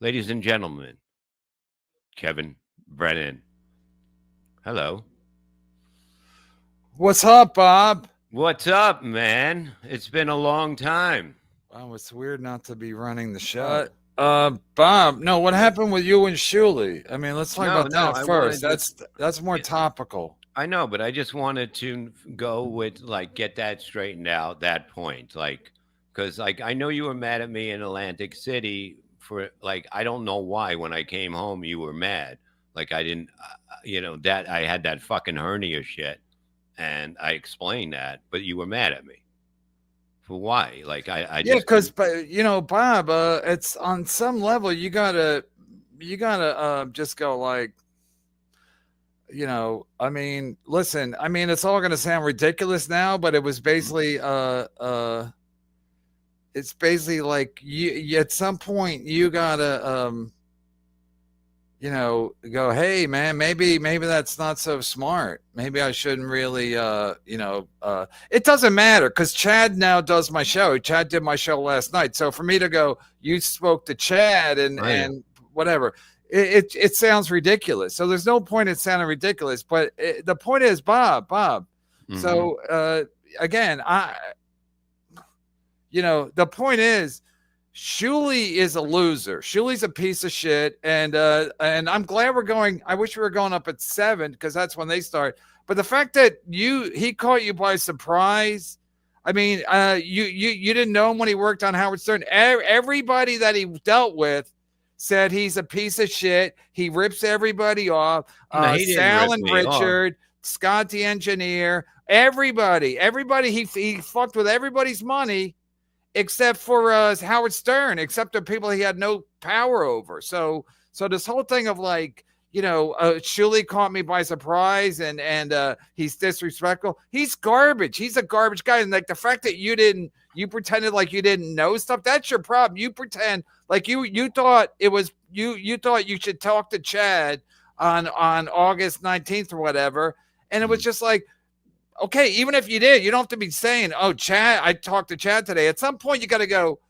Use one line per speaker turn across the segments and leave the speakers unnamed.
Ladies and gentlemen, Kevin Brennan. Hello.
What's up, Bob?
What's up, man? It's been a long time.
Wow, it's weird not to be running the
Uh,
show. Bob, no, what happened with you and Shuley? I mean, let's talk
no,
about
no,
that
I
first.
wanted to.
That's more
Yeah,
topical.
I know, but I just wanted to go with like get that straightened out. That point, like, because like I know you were mad at me in Atlantic City for like I don't know why when I came home you were mad. Like I didn't, that I had that fucking hernia shit, and I explained that, but you were mad at me for why? Like I
Yeah,
just
because
didn't.
Bob, it's on some level you gotta just go like, I mean, listen, I mean, it's all gonna sound ridiculous now, but it was basically it's basically like you at some point you gotta go, hey man, maybe that's not so smart. Maybe I shouldn't really it doesn't matter because Chad now does my show. Chad did my show last night. So for me to go, you spoke to Chad
I know.
and whatever, it sounds ridiculous. So there's no point in sounding ridiculous. But the point is, Bob.
Hmm.
So again, the point is Shuley is a loser. Shuley's a piece of shit, and I'm glad we're going. I wish we were going up at 7 because that's when they start. But the fact that he caught you by surprise. I mean, you didn't know him when he worked on Howard Stern. Everybody that he dealt with said he's a piece of shit. He rips everybody off.
No, he didn't
Sal
rip
and
me off.
Richard, Scott the engineer, everybody. He fucked with everybody's money except for Howard Stern, except the people he had no power over. So this whole thing of like, Shuley caught me by surprise and he's disrespectful. He's garbage. He's a garbage guy. And like the fact that you pretended like you didn't know stuff, that's your problem. You pretend like you thought it was you thought you should talk to Chad on August 19th or whatever. And it was
Mhm.
just like, okay, even if you did, you don't have to be saying, "Oh, Chad, I talked to Chad today." At some point, you got to go.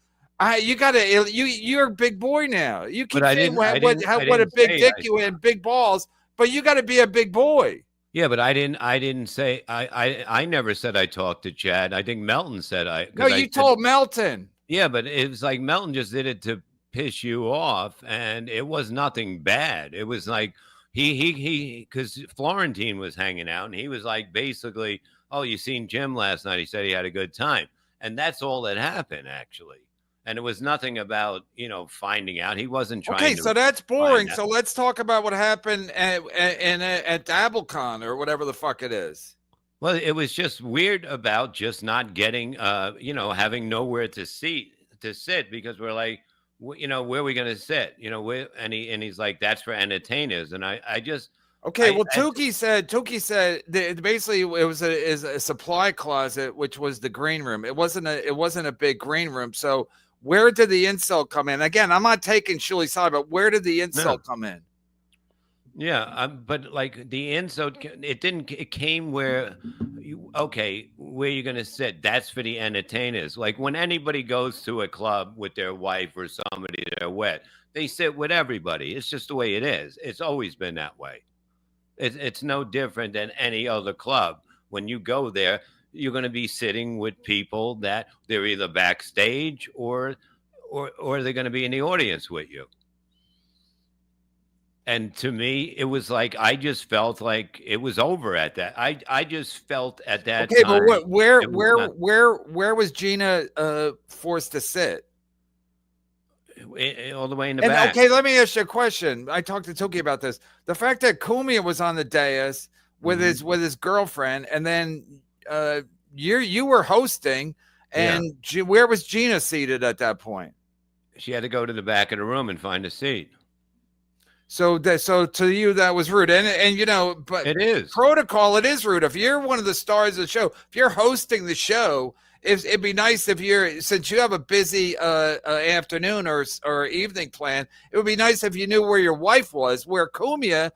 You're a big boy now. You
But
keep saying
I
what a
didn't
big
say
dick you and big balls, but you got to be a big boy.
yeah, but I didn't say I never said I talked to Chad. I think Melton said I
No,
because I
you
said
told Melton.
yeah, but it was like Melton just did it to piss you off, and it was nothing bad. It was like he because Florentine was hanging out, and he was like basically, oh, you seen Jim last night? He said he had a good time, and that's all that happened actually. And it was nothing about finding out. He wasn't
Okay,
trying to
so that's boring.
find out.
So let's talk about what happened at DabbleCon or whatever the fuck it is.
Well, it was just weird about just not getting, having nowhere to sit because we're like, where are we going to sit? Where, and he's like, that's for entertainers. And I just,
Okay, well,
I
Tukey said basically it was a supply closet, which was the green room. It wasn't a big green room. So where did the insult come in? Again, I'm not taking Shuley's side, but where did the
no,
insult come in?
yeah, but like the insult, it didn't. It came where, okay, where you gonna sit? That's for the entertainers. Like when anybody goes to a club with their wife or somebody they're with, they sit with everybody. It's just the way it is. It's always been that way. It's no different than any other club. When you go there, you're going to be sitting with people that they're either backstage or they're going to be in the audience with you. And to me, it was like I just felt like it was over at that. I just felt at that
Okay, but
time
what where
it was
where
not
where where was Gina forced to sit?
all the way in the
And
back.
okay, let me ask you a question. I talked to Tukey about this. The fact that Kumia was on the dais with
Hmm.
his girlfriend, and then you were hosting,
Yeah,
and where was Gina seated at that point?
she had to go to the back of the room and find a seat.
So to you that was rude, and but
It is.
protocol, it is rude. If you're one of the stars of the show, if you're hosting the show, it'd be nice if since you have a busy afternoon or evening plan, it would be nice if you knew where your wife was. Where Kumia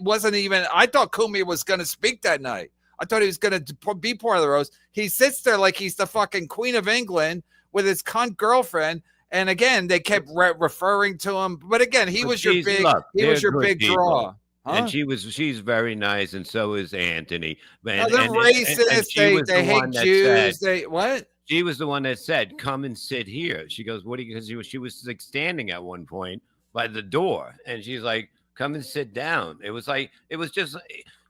wasn't even. I thought Kumia was going to speak that night. I thought he was going to be part of the roast. He sits there like he's the fucking Queen of England with his cunt girlfriend, And again, they kept referring to him. But again, he
But
was your big,
look,
he
they're
was your
good
big
people.
draw.
And
Huh?
she's very nice, and so is Anthony.
No,
And
they're
and
racist.
she was the
They hate
one that said,
Jews. They what?
she was the one that said, "Come and sit here." She goes, "What do you?" Because she was like standing at one point by the door, and she's like, "Come and sit down." It was like it was just,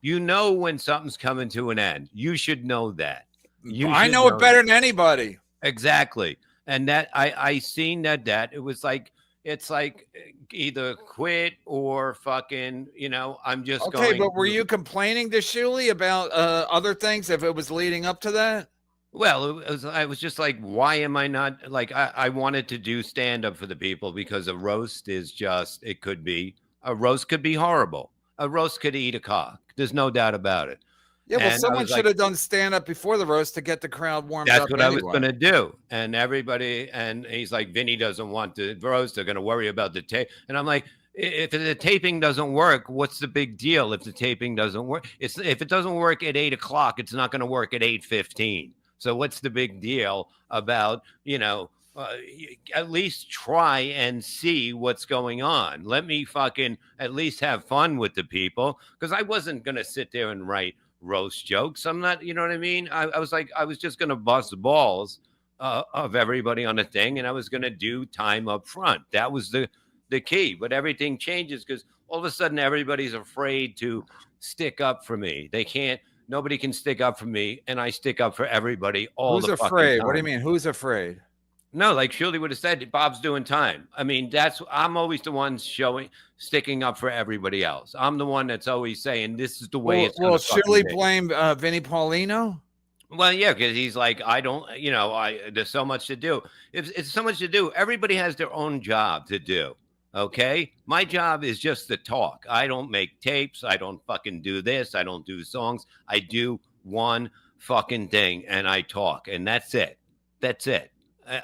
when something's coming to an end. You should know that. You
I
should
know it
know that.
better than anybody.
Exactly. And that I seen that it was like it's like either quit or fucking, I'm just
Okay,
going
but were
to.
you complaining to Shuli about other things if it was leading up to that?
Well, I was just like, why am I not like I wanted to do stand up for the people because a roast is just it could be a roast could be horrible. A roast could eat a cock. There's no doubt about it.
Yeah, well,
And I
someone
was
should
like,
have done stand up before the roast to get the crowd warmed
that's
up
what I was
anyway.
gonna do. And everybody, and he's like, Vinny doesn't want the roast. They're gonna worry about the tape. And I'm like, if the taping doesn't work, what's the big deal? If the taping doesn't work, if it doesn't work at 8 o'clock, it's not gonna work at 8:15. So what's the big deal about at least try and see what's going on. Let me fucking at least have fun with the people because I wasn't gonna sit there and write roast jokes. I'm not, you know what I mean? I was like, I was just gonna bust balls of everybody on the thing, and I was gonna do time up front. That was the key. But everything changes because all of a sudden everybody's afraid to stick up for me. They can't. Nobody can stick up for me, and I stick up for everybody all
Who's
the fucking
afraid? What do you
time.
mean? Who's afraid?
No, like Shirley would have said, Bob's doing time. I mean, I'm always the one sticking up for everybody else. I'm the one that's always saying this is the way it's going
Will
to fucking
Shirley
be.
blame Vinnie Paulino?
Well, yeah, because he's like, I don't, there's so much to do. If it's so much to do, everybody has their own job to do. Okay. My job is just to talk. I don't make tapes. I don't fucking do this. I don't do songs. I do one fucking thing and I talk, and that's it. That's it.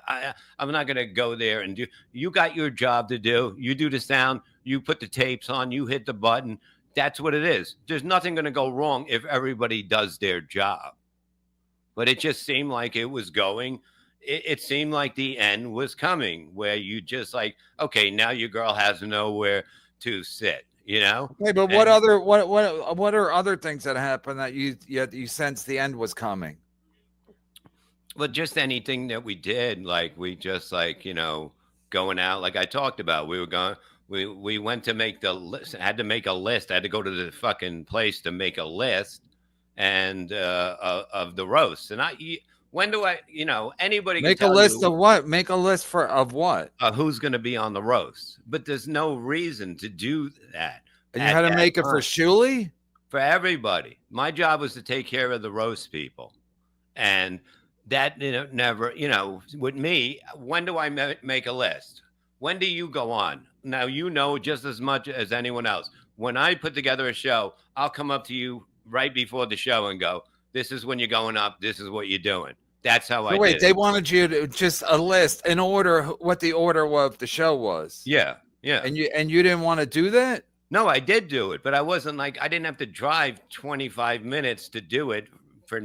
I'm not going to go there and do. You got your job to do. You do the sound. You put the tapes on. You hit the button. That's what it is. There's nothing going to go wrong if everybody does their job. But it just seemed like it was going. It seemed like the end was coming, where you just like, okay, now your girl has nowhere to sit.
Okay, but what are other things that happened that you sense the end was coming?
Well, just anything that we did, like we just like going out, like I talked about. We were going. We went to make the list. Had to make a list. I had to go to the fucking place to make a list, and of the roasts. And when do I? Anybody can
Make a
tell
list
you
of what? Make a list of what?
who's going to be on the roast. But there's no reason to do that.
And you had to make it for Shuli?
For everybody. My job was to take care of the roast people, and that never. With me, when do I make a list? When do you go on? Now just as much as anyone else. When I put together a show, I'll come up to you right before the show and go, "This is when you're going up. This is what you're doing." That's how I
wait,
did
they
it.
wanted you to just a list in order what the order of the show was.
Yeah.
And you didn't want to do that?
No, I did do it, but I wasn't like I didn't have to drive 25 minutes to do it for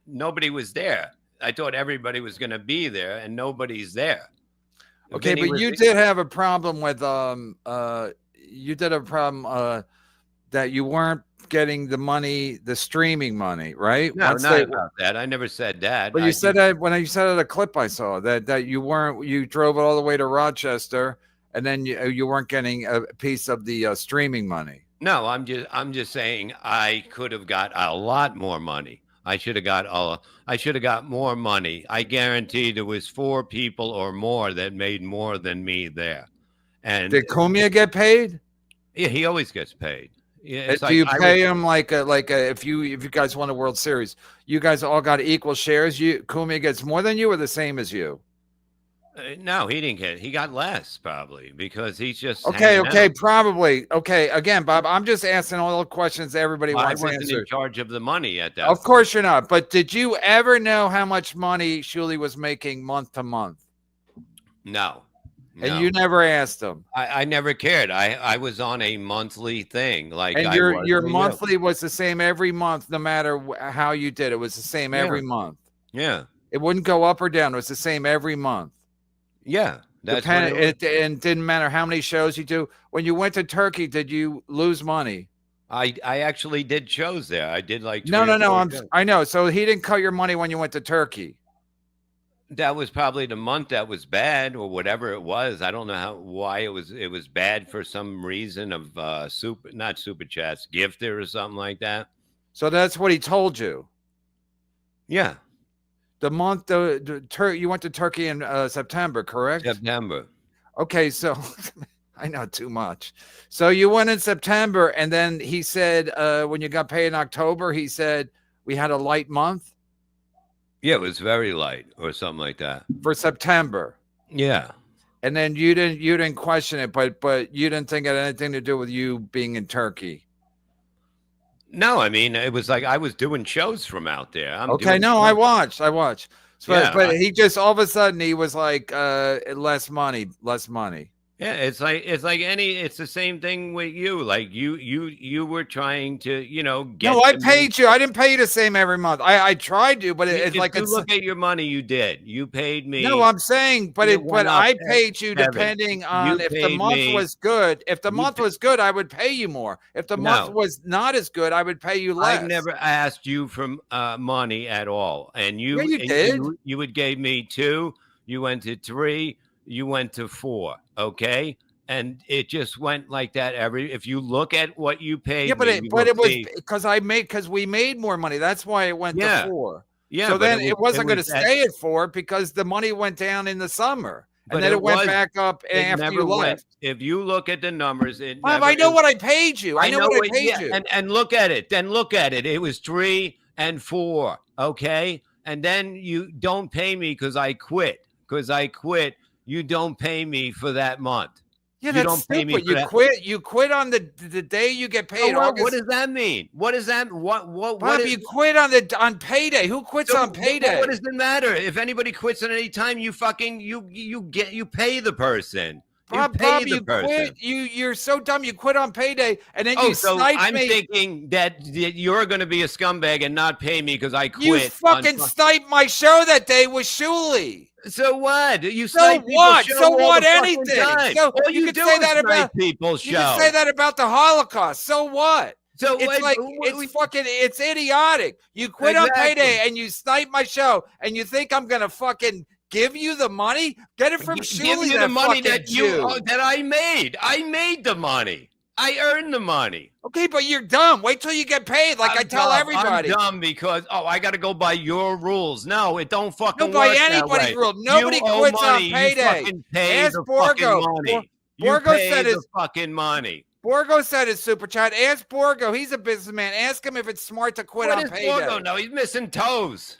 nobody was there. I thought everybody was going to be there, and nobody's there.
Okay, but you did have a problem with that you weren't getting the money, the streaming money, right?
No, not about that. I never said that.
But you said that when you said at a clip I saw that you drove it all the way to Rochester, and then you weren't getting a piece of the streaming money.
No, I'm just saying I could have got a lot more money. I should have got more money. I guarantee there was 4 people or more that made more than me there. And
did Cumia get paid?
Yeah, he always gets paid. Yeah,
do you pay him like if you guys won a World Series, you guys all got equal shares? Cumia gets more than you or the same as you?
No, he didn't get. He got less probably because he's just
okay, probably. Okay, again, Bob, I'm just asking all the questions everybody wants
answered. I wasn't in charge of the money at that.
Of course you're not. But did you ever know how much money Shuli was making month to month?
No.
And you never asked him.
I never cared. I was on a monthly thing. Like,
and your monthly was the same every month, no matter how you did. It was the same every month.
Yeah.
It wouldn't go up or down. It was the same every month.
Yeah. That's what it was.
And didn't matter how many shows you do. When you went to Turkey, did you lose money?
I actually did shows there. I did like
No,
3 or
no, no.
4 shows.
I know. So he didn't cut your money when you went to Turkey.
That was probably the month that was bad or whatever it was. I don't know why it was bad for some reason of not super chats, gifter or something like that.
So that's what he told you.
Yeah.
The month you went to Turkey in September, correct?
September.
Okay, so I know too much. So you went in September, and then he said when you got paid in October, he said we had a light month.
Yeah, it was very light or something like that.
For September.
Yeah.
And then you didn't question it, but you didn't think it had anything to do with you being in Turkey.
No, I mean, it was like I was doing shows from out there.
Okay, no, I watched. So,
Yeah,
but he just all of a sudden he was like less money.
Yeah, it's the same thing with you. Like you were trying to, get.
No, I paid you. I didn't pay you the same every month. I tried to, but it's like
you look at your money. You did. You paid me.
No, I'm saying, but I paid you
Kevin,
depending on if the
paid
month
me.
was good. If the month was good, I would pay you more. If the month
No.
was not as good, I would pay you less.
I never asked you for money at all, and
Yeah, you did.
You would gave me 2. You went to 3. You went to 4. Okay. And it just went like that if you look at what you paid.
Yeah, but
me,
it was because we made more money. That's why it went to 4.
Yeah.
So then it wasn't going to stay at 4 because the money went down in the summer. And then it went back up after you left.
If you look at the numbers,
I know what I paid you. I know what I paid you.
And look at it. Then look at it. It was 3 and 4. Okay. And then you don't pay me because I quit. You don't pay me for that month.
Yeah, that's stupid. You quit on the day you get paid.
What does that mean? What is that?
Bob, you quit on payday. Who quits on payday?
What does it matter? If anybody quits at any time, you pay the person.
Bob, you quit. You're so dumb. You quit on payday, and then you sniped
I'm
me.
thinking that you're going to be a scumbag and not pay me because I quit.
You fucking sniped my show that day with Shuley.
So what? You
so what? So what? Anything. So
all
you
you
could
do
say
is
that about
people's show.
You can say that about the Holocaust. So what?
So
it's idiotic. You quit on payday and you snipe my show, and you think I'm gonna fucking give you the money? Get it from Shuley.
Give you the money that I made. I made the money. I earned the money.
Okay, but you're dumb. Wait till you get paid. Like I tell everybody.
I'm dumb because I got to go by your rules. No, it don't fucking work.
No, by anybody's rules. Nobody quits on payday.
Ask
Borgo.
Borgo said his fucking money.
Borgo said his super chat. Ask Borgo. He's a businessman. Ask him if it's smart to quit on payday.
Borgo? No, he's missing toes.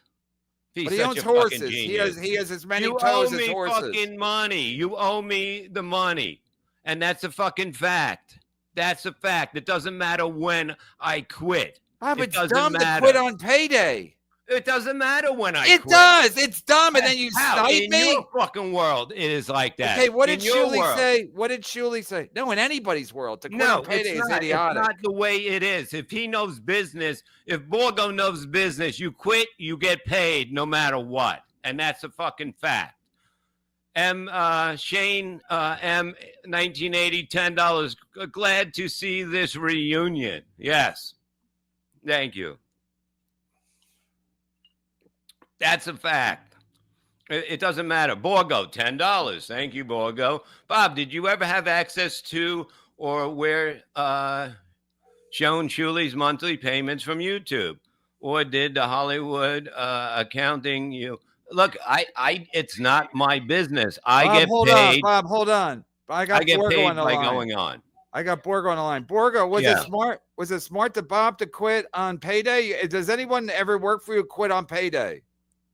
But he owns horses. He has as many toes as horses.
You owe me fucking money. You owe me the money, and that's a fucking fact. That's a fact. It doesn't matter when I quit.
But it's dumb to quit on payday.
It doesn't matter when I quit.
It does. It's dumb. And then you snipe me.
In your fucking world, it is like that.
Okay, what did Shuley say? What did Shuley say? No, in anybody's world, to quit on payday is idiotic.
It's not the way it is. If he knows business, if Borgo knows business, you quit, you get paid no matter what. And that's a fucking fact. Shane, M, 1980, $10. Glad to see this reunion. Yes. Thank you. That's a fact. It doesn't matter. Borgo, $10. Thank you, Borgo. Bob, did you ever have access to or where shown Shuley's monthly payments from YouTube? Or did the Hollywood accounting you... Look, it's not my business. I get paid.
Bob, hold on. I get
paid
on the
by
line.
going on.
I got Borgo on the line. Borgo, was it smart? Was it smart to Bob to quit on payday? Does anyone ever work for you quit on payday?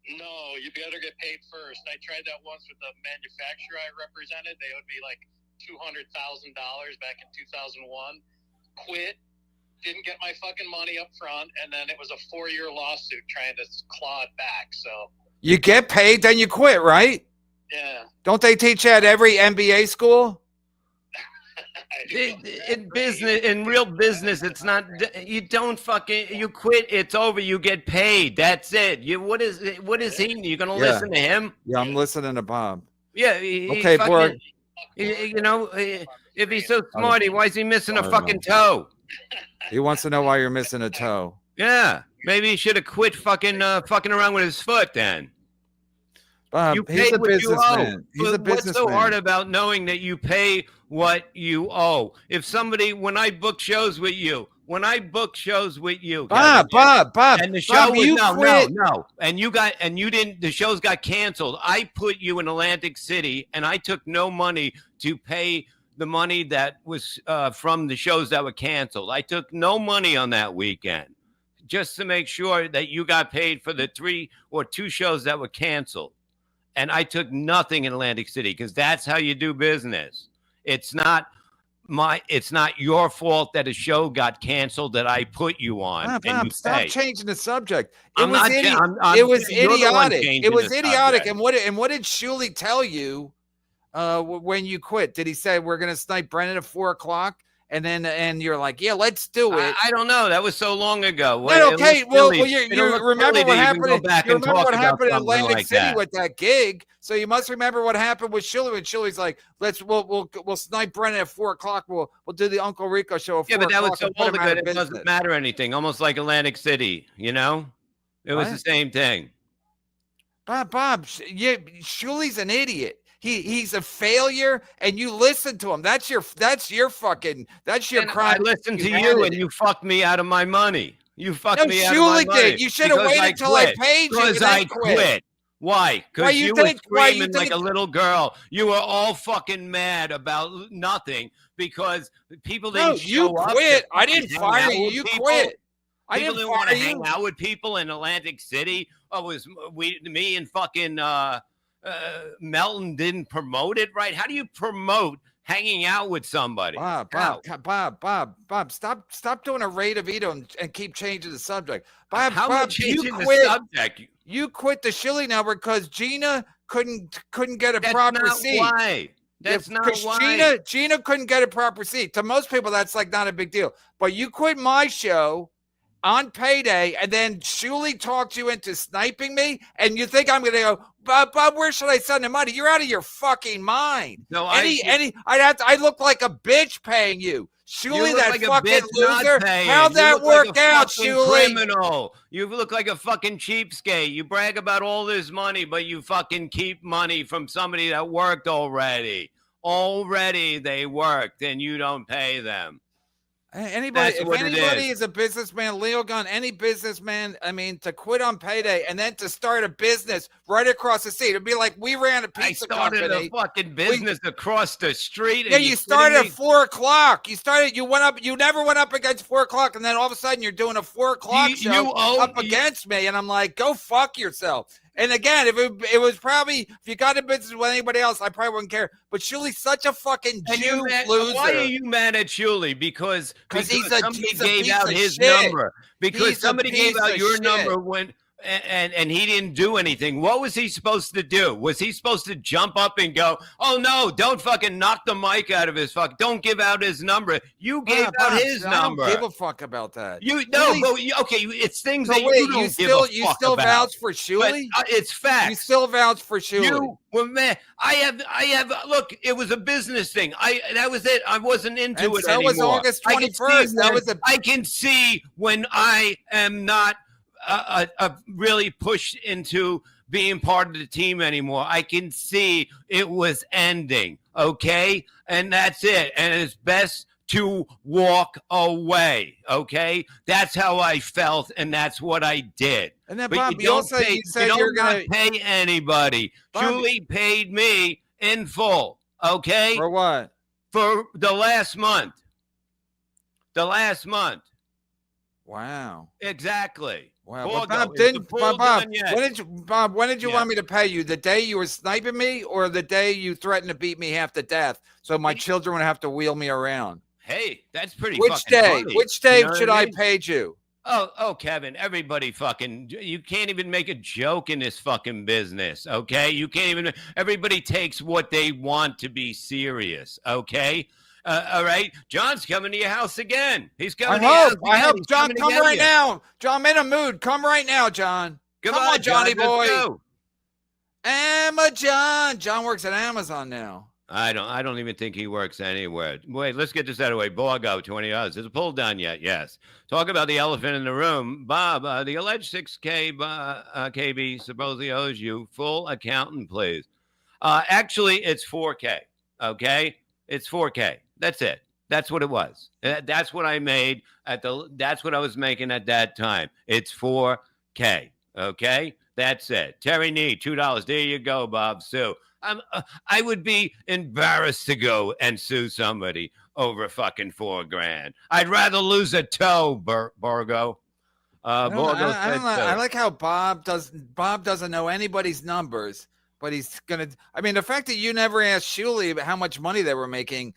No, you better get paid first. I tried that once with the manufacturer I represented. They owed me like $200,000 back in 2001. Quit. Didn't get my fucking money up front, and then it was a 4-year lawsuit trying to claw it back. So
you get paid, then you quit, right?
Yeah.
Don't they teach that at every MBA school?
In business, in real business, it's not. You don't fucking. You quit. It's over. You get paid. That's it. What is he? You gonna listen to him?
Yeah, I'm listening to Bob.
Yeah, he
Okay,
fucking,
Borg.
you know, if he's so smart, why is he missing a fucking toe?
He wants to know why you're missing a toe.
Yeah, maybe he should have quit fucking around with his foot then.
Bob,
You
he's
pay
a
what you owe.
businessman. He's a
But what's so
businessman.
hard about knowing that you pay what you owe? If somebody, when I book shows with you, Kevin,
Bob,
and the show was
you quit.
no, and you didn't. The shows got canceled. I put you in Atlantic City, and I took no money to pay the money that was from the shows that were canceled. I took no money on that weekend, just to make sure that you got paid for the 3 or 2 shows that were canceled. And I took nothing in Atlantic City because that's how you do business. It's not your fault that a show got canceled that I put you on.
Bob, stop changing the subject.
It was
idiotic. It was idiotic.
Subject.
And what did Shuley tell you when you quit? Did he say we're going to snipe Brennan at 4:00? And you're like, yeah, let's do it.
I don't know. That was so long ago.
Well, okay. Well, you remember what happened. You remember what happened in Atlantic City with that gig. So you must remember what happened with Shuley. When Shuley's like, we'll snipe Brennan at 4:00. We'll do the Uncle Rico show at 4:00.
Yeah, but that was so long ago. It doesn't matter anything. Almost like Atlantic City. You know, it was the same thing.
Bob, Shuley's an idiot. He's a failure, and you listen to him. That's your crime.
I listened to you, and you fucked me out of my money. You fucked me out of my money.
Did. You should have waited till I paid you.
Because I quit. Why? Because you were screaming like a little girl. You were all fucking mad about nothing because people didn't show up.
You quit. I didn't fire you. You quit.
People didn't want to hang out with people in Atlantic City. Oh, it was me and fucking Melton didn't promote it right. How do you promote hanging out with somebody?
Bob, stop doing a Ray DeVito and keep changing the subject. Bob, you quit. The subject? You quit the Shilly Network because Gina couldn't get a proper seat.
Why? That's not why.
Gina couldn't get a proper seat. To most people, that's like not a big deal. But you quit my show on payday, and then Shuley talked you into sniping me, and you think I'm going to go, Bob, where should I send the money? You're out of your fucking mind.
No,
I look like a bitch paying you. Shuley, that
like
fucking loser. How'd that work out, Shuley?
Criminal. You look like a fucking cheapskate. You brag about all this money, but you fucking keep money from somebody that worked already. Already they worked, and you don't pay them.
If anybody is a businessman, Leo Gunn, any businessman, I mean, to quit on payday and then to start a business right across the street. It'd be like we ran a pizza company.
I started a fucking business across the street.
Yeah, you started at 4:00. You never went up against 4:00, and then all of a sudden you're doing a 4:00 show up against me, and I'm like, go fuck yourself. And again, if it was probably, if you got in business with anybody else, I probably wouldn't care. But Shuley's such a fucking Jew loser.
Why are you mad at Shuley? Because somebody gave out his
shit.
Number. Because somebody gave out your number when and he didn't do anything. What was he supposed to do? Was he supposed to jump up and go, oh, no, don't fucking knock the mic out of his fuck. Don't give out his number. You gave out his number.
I don't give a fuck about that.
It's things that you don't give a fuck
You still
about.
vouch for Shuley?
It's facts.
You still vouch for Shuley?
Man, I have. Look, it was a business thing. That was it. I wasn't into it anymore.
So was August 21st.
I can see when I am not really pushed into being part of the team anymore. I can see it was ending. Okay, and that's it. And it's best to walk away. Okay, that's how I felt, and that's what I did.
And then, Bob, you said you're going to
pay anybody. Julie paid me in full. Okay,
for what?
For the last month.
Wow.
Exactly.
Wow. Bob, when did you want me to pay you? The day you were sniping me, or the day you threatened to beat me half to death so my children would have to wheel me around?
Hey, that's pretty.
Which day?
Funny.
Which day should I pay you?
Oh, Kevin, everybody you can't even make a joke in this fucking business, okay? You can't even, everybody takes what they want to be serious, okay? All right, John's coming to your house again. He's coming to your house again.
I hope, John, come right now. John, I'm in a mood. Come right now, John. Come on, Johnny boy. Amazon. John works at Amazon now.
I don't even think he works anywhere. Wait, let's get this out of the way. Borgo, $20. Is it pulled done yet? Yes. Talk about the elephant in the room. Bob, the alleged 6K KB supposedly owes you. Full accountant, please. Actually, it's 4K. Okay? It's 4K. That's it. That's what it was. That's what I made that's what I was making at that time. It's 4K. Okay? That's it. Terry Nee, $2. There you go, Bob. Sue. I would be embarrassed to go and sue somebody over fucking $4,000. I'd rather lose a toe, Borgo.
I like how Bob doesn't know anybody's numbers, but he's gonna. I mean, the fact that you never asked Shuli about how much money they were making.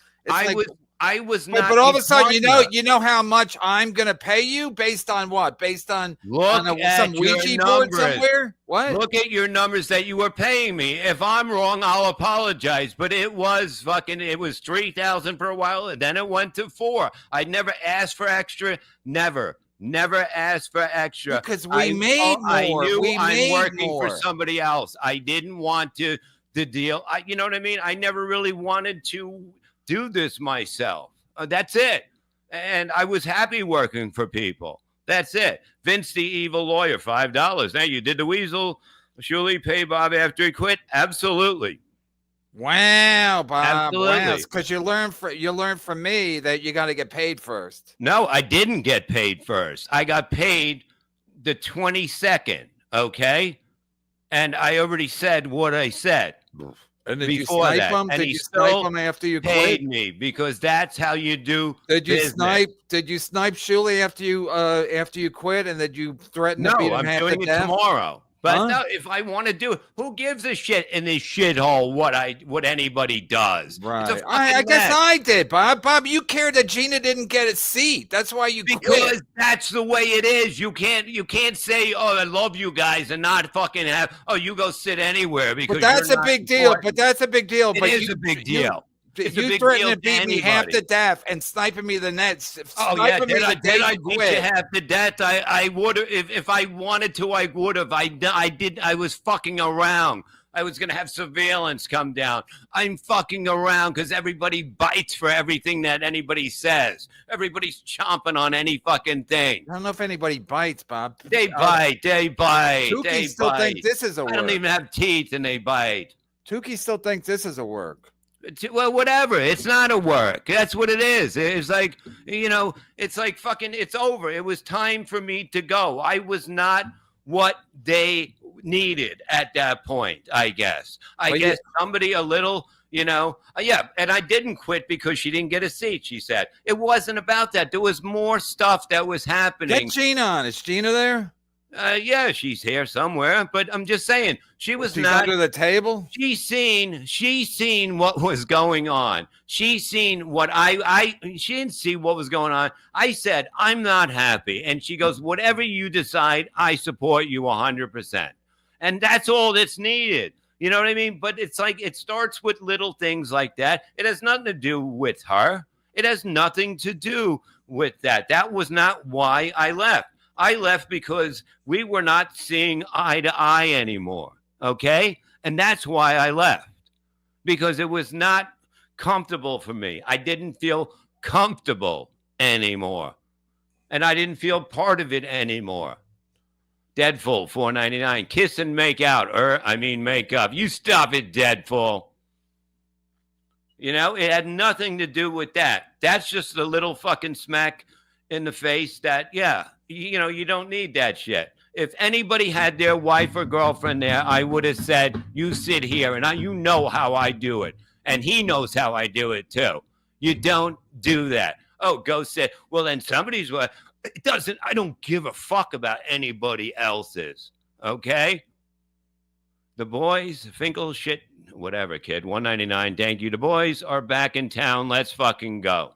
I was not.
But all of a sudden, you know how much I'm gonna pay you based on what? Based on some Ouija board somewhere? What?
Look at your numbers that you were paying me. If I'm wrong, I'll apologize. But it was $3,000 for a while, and then it went to $4,000. I never asked for extra. Never asked for extra
because we made more.
I knew I'm working for somebody else. I didn't want to deal. You know what I mean? I never really wanted to do this myself. That's it. And I was happy working for people. That's it. Vince the Evil Lawyer, $5. Now you did the weasel. Shuli pay Bob after he quit? Absolutely.
Wow, Bob.
Absolutely.
Wow. Because you learned from me that you got to get paid first.
No, I didn't get paid first. I got paid the 22nd. Okay. And I already said what I said.
And did you snipe him? Did you snipe him after you
paid me? Because that's how you do.
Did you
business.
Did you snipe Shuli after you quit? And did you threaten to beat him half to death?
I'm doing it tomorrow. But no, if I want to do it, who gives a shit in this shithole what anybody does?
Right. I guess I did, Bob. Bob, you cared that Gina didn't get a seat. That's why you quit.
Because that's the way it is. You can't say, "Oh, I love you guys," and not fucking have. Oh, you go sit anywhere because.
But that's a big deal. But that's a big deal.
It is a big deal.
You threatened to beat me half to death and sniping me the nets.
Oh yeah, did I beat you half to death? I would have if I wanted to. I would have. I did. I was fucking around. I was gonna have surveillance come down. I'm fucking around because everybody bites for everything that anybody says. Everybody's chomping on any fucking thing.
I don't know if anybody bites, Bob.
They bite.
Tukey still thinks this is a work.
I don't even have teeth and they bite.
Tukey still thinks this is a work.
Well, whatever. It's not a work. That's what it is. It's like, it's like fucking, it's over. It was time for me to go. I was not what they needed at that point, I guess. I guess somebody a little, yeah. And I didn't quit because she didn't get a seat, she said. It wasn't about that. There was more stuff that was happening.
Get Gina on. Is Gina there?
Yeah, she's here somewhere, but I'm just saying she was not
under the table.
She's seen what was going on. She's seen what she didn't see what was going on. I said, I'm not happy. And she goes, whatever you decide, I support you 100%. And that's all that's needed. You know what I mean? But it's like, it starts with little things like that. It has nothing to do with her. It has nothing to do with that. That was not why I left. I left because we were not seeing eye to eye anymore, okay? And that's why I left, because it was not comfortable for me. I didn't feel comfortable anymore, and I didn't feel part of it anymore. Deadful, $4.99. Kiss and make out, make up. You stop it, Deadful. It had nothing to do with that. That's just a little fucking smack in the face that, yeah, you don't need that shit. If anybody had their wife or girlfriend there, I would have said, you sit here and you know how I do it. And he knows how I do it too. You don't do that. Oh, go sit. Well, then somebody's, I don't give a fuck about anybody else's. Okay? The boys, Finkel shit, whatever, kid, $1.99. Thank you. The boys are back in town. Let's fucking go.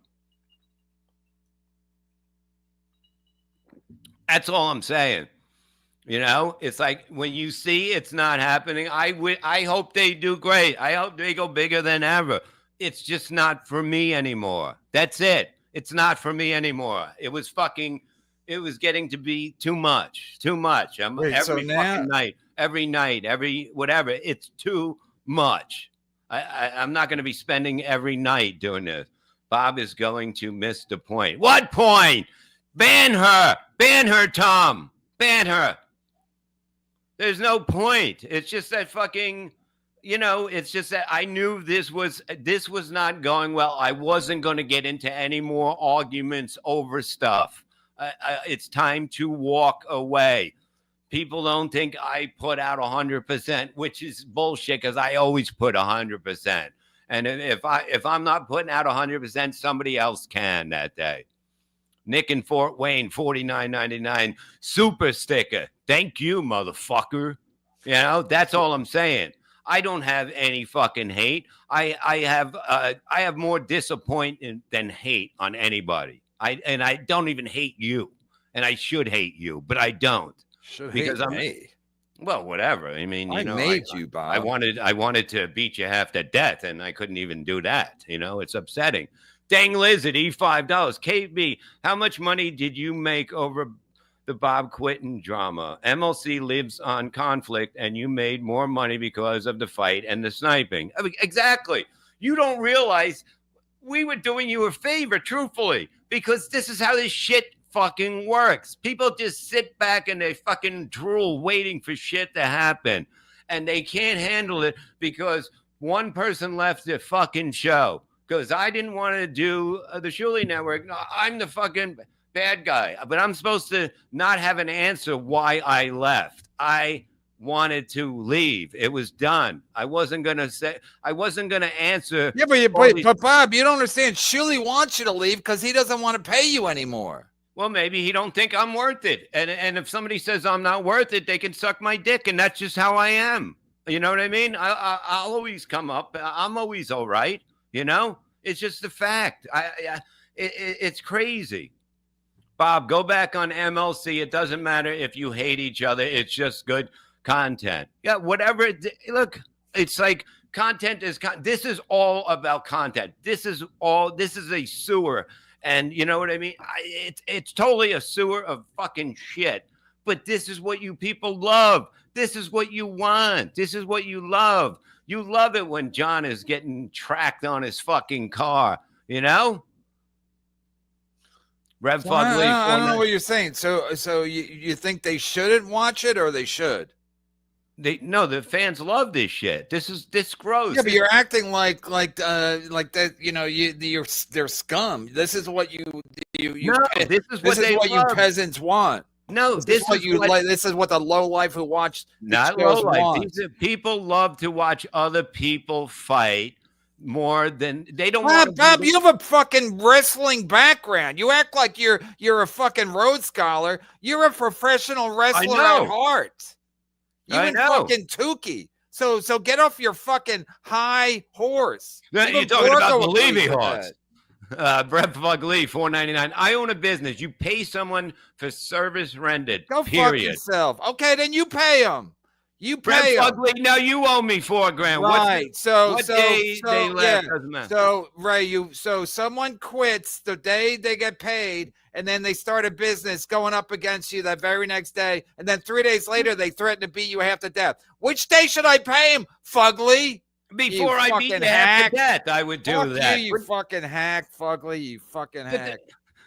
That's all I'm saying. It's like when you see it's not happening, I hope they do great. I hope they go bigger than ever. It's just not for me anymore. That's it. It's not for me anymore. It was getting to be too much. Every fucking night. every night, every whatever. It's too much. I'm not going to be spending every night doing this. Bob is going to miss the point. What point? Ban her, Tom. Ban her. There's no point. It's just that fucking, it's just that I knew this was not going well. I wasn't going to get into any more arguments over stuff. It's time to walk away. People don't think I put out 100%, which is bullshit because I always put 100%. And if I'm not putting out 100%, somebody else can that day. Nick in Fort Wayne, $49.99 super sticker. Thank you, motherfucker. That's all I'm saying. I don't have any fucking hate. I have more disappointment than hate on anybody. I don't even hate you, and I should hate you, but I don't.
Because I'm me.
Well, whatever. I mean,
I made you, Bob.
I wanted to beat you half to death, and I couldn't even do that. It's upsetting. Dang Lizard, $5. KB, how much money did you make over the Bob Quitton drama? MLC lives on conflict, and you made more money because of the fight and the sniping. I mean, exactly. You don't realize we were doing you a favor, truthfully, because this is how this shit fucking works. People just sit back and they fucking drool waiting for shit to happen, and they can't handle it because one person left the fucking show. Because I didn't want to do the Shuley Network. No, I'm the fucking bad guy. But I'm supposed to not have an answer why I left. I wanted to leave. It was done. I wasn't going to answer.
Yeah, but Bob, you don't understand. Shuley wants you to leave because he doesn't want to pay you anymore.
Well, maybe he don't think I'm worth it. And if somebody says I'm not worth it, they can suck my dick. And that's just how I am. You know what I mean? I'll always come up. I'm always all right. It's just the fact. It's crazy. Bob, go back on MLC. It doesn't matter if you hate each other. It's just good content. Yeah, whatever. Look, it's like content is. This is all about content. This is a sewer, and you know what I mean. It's totally a sewer of fucking shit. But this is what you people love. This is what you want. This is what you love. You love it when John is getting tracked on his fucking car, Rev Fugly.
I don't know what you're saying. So you think they shouldn't watch it or they should?
No, the fans love this shit. This gross.
Yeah, but you're acting like that. They're scum. This is what you.
No, this is what
you peasants want.
No,
this is what you like. This is what the low life who watch
not low life. These are people love to watch other people fight more than they don't want.
Bob, you have a fucking wrestling background. You act like you're a fucking Rhodes Scholar. You're a professional wrestler at heart. You and fucking Tukey. So get off your fucking high horse.
You're talking about the Levy horse. Brett Fugly, $4.99. I own a business. You pay someone for service rendered.
Go fuck yourself. Okay, then you pay them. You pay
Brett Fugly. Now you owe me $4,000.
Right.
So
someone quits the day they get paid, and then they start a business going up against you that very next day, and then 3 days later they threaten to beat you half to death. Which day should I pay him, Fugly?
Before I beat you half to death, I would do that.
You fucking hack, Fugly. You fucking hack.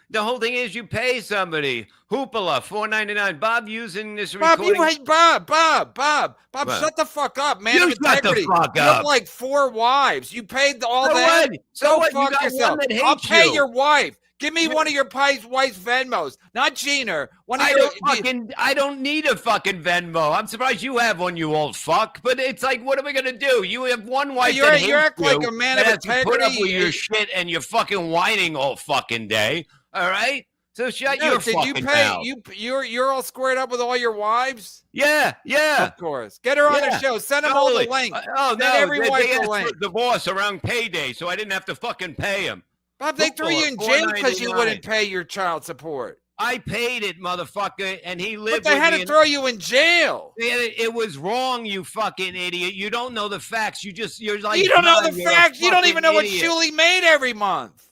The whole thing is you pay somebody. Hoopala, $4.99. Bob using this recording.
Bob, shut the fuck up, man.
You shut the fuck up.
You have like 4 wives. You paid all that.
So
what? Fuck yourself. I'll pay your wife. Give me one of your wife's Venmos, not Gina.
I don't need a fucking Venmo. I'm surprised you have one, you old fuck. But it's like, what are we gonna do? You have one wife
you act like a man of integrity.
Put up with your shit and you're fucking whining all fucking day. All right. So shut your fucking mouth.
You're all squared up with all your wives?
Yeah.
Of course. Get her on the show. Send them all the link.
Send every wife the link. Divorce around payday, so I didn't have to fucking pay him.
Bob, they threw you in jail because you wouldn't pay your child support.
I paid it, motherfucker, and he lived with me.
But they had to throw you in jail.
It was wrong, you fucking idiot. You don't know the facts. You're like,
you don't know the facts. You don't even know what Shuley made every month.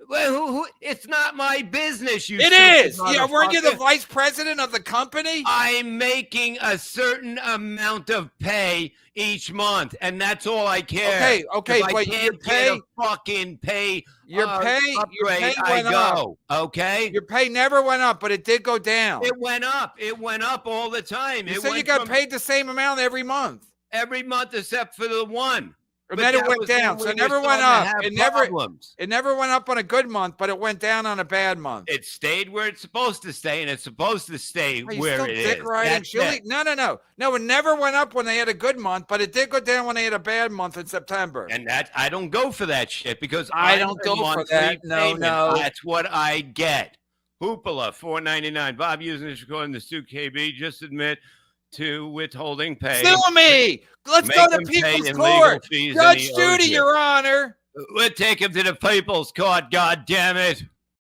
Well, it's not my business. You
It
stupid
is. Yeah, weren't you the
motherfucker.
vice president of the company?
I'm making a certain amount of pay each month, and that's all I care.
Okay,
If I
but your
can't get
pay,
a fucking pay
your pay
upgrade, I
went up.
go. Okay,
Your pay never went up, but it did go down.
it went up. It went up all the time.
You
It
said you
went
got
from
paid the same amount every month,
every month except for the one.
and
But
then it
that
went
was when
down.
we
So it
were
never went
starting
up.
to have
It never.
problems.
It never went up on a good month, but it went down on a bad month.
It stayed where it's supposed to stay, and it's supposed to stay
Are you
where
still
it
dick
is.
riding?
That's
Julie?
it.
No, it never went up when they had a good month, but it did go down when they had a bad month in September.
And that I don't go for that shit because
I
I'm
don't
a
go for
monthly
that. No,
payment.
no.
That's what I get. Hoopala, $4.99. Bob using this recording the Stu KB. Just admit to withholding pay.
Sue me. Let's
Make
go to
them pay
people's
in legal
court.
fees, and
Judge
he owes
Judy,
you.
Your Honor.
We'll take him to the people's court. God damn it.